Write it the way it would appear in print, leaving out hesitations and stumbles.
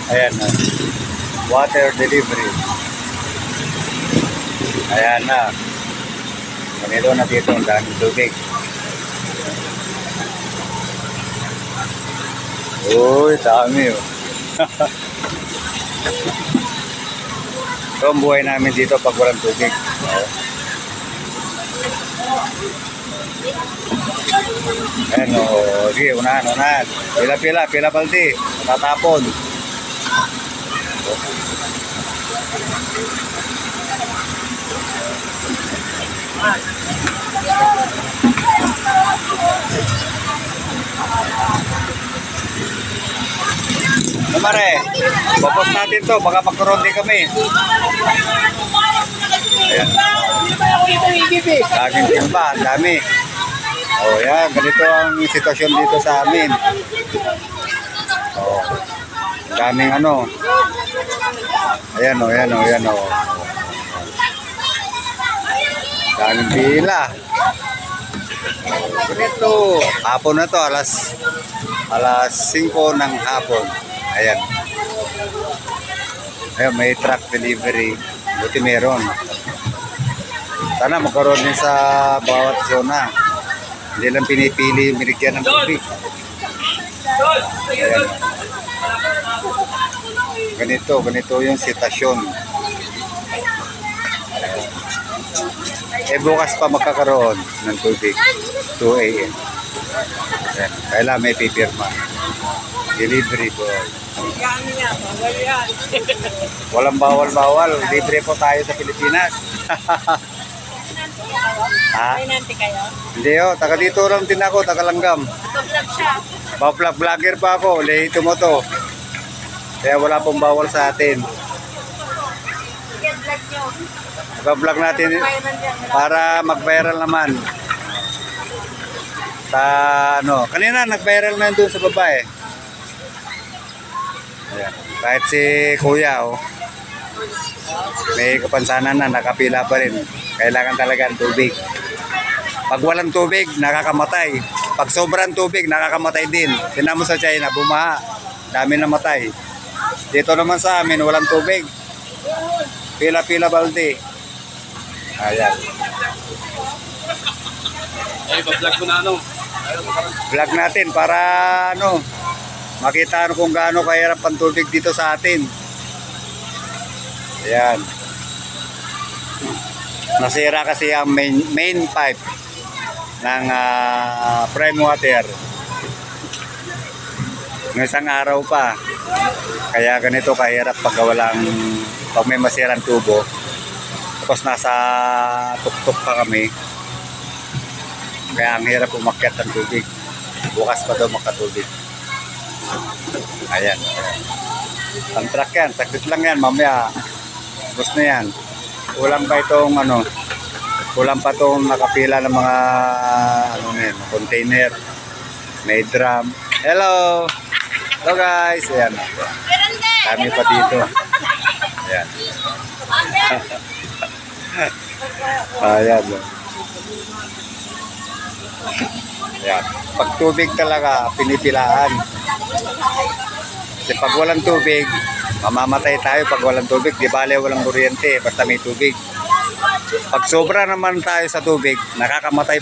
Ayan na. Water delivery. Ayan na. Ganito na dito. Ang daming tubig. Uy, dami oh. Ito ang buhay namin dito pag walang tubig. Ayan o. Sige, unahan. Pila balde. Tatapon. Kumare, babos natin to. Baka magkaroon kami. Ayan. Daming timba, ang dami. O yan, ganito ang sitwasyon dito sa amin. O, daming ano. Ayan o. Daming pila. Ganito, hapon na to, alas 5 ng hapon. Ayan. Ayan, may truck delivery. Buti meron. Sana magkaroon din sa bawat zona. Hindi lang pinipili binigyan ng tubig. Ayan. Ganito yung sitwasyon. Bukas pa magkakaroon ng tubig. 2 a.m. Ayan. Kailangan may pipirma. Delivery boy. Walang bawal. Libre po tayo sa Pilipinas. Ha? Hindi taga dito lang din ako, taga Langgam. Vlogger pa ako, lehito mo to. Kaya wala pong bawal sa atin. Vlog natin para mag-viral naman. Kanina nag-viral na doon sa babae. Ayan. Kahit si Kuya may kapansanan na, nakapila pa rin. Kailangan talaga ng tubig. Pag walang tubig, nakakamatay. Pag sobrang tubig, nakakamatay din. Tingnan mo sa China, bumaha. Dami namatay. Dito naman sa amin, walang tubig. Pila balde. Ayan. Vlog ko na Vlog natin para makita kung gaano kahirap ang tubig dito sa atin. Ayan. Nasira kasi ang main pipe ng prime water. Ng isang araw pa. Kaya ganito kahirap pag may masirang tubo. Tapos nasa tuktok pa kami. Kaya ang hirap umakyat ng tubig. Bukas pa daw makatubig. Ayan. Ang truck yan. Sakit lang yan. Mamaya. Bus na yan. Kulang pa itong kulang pa itong nakapila ng mga container. May drum. Hello guys. Ayan. Kami pa dito. Ayan. Ayan. Ayan. Pag tubig talaga, pinipilaan. Kasi pag walang tubig, mamamatay tayo pag walang tubig. Di bale walang kuryente, basta may tubig. Pag sobra naman tayo sa tubig, nakakamatay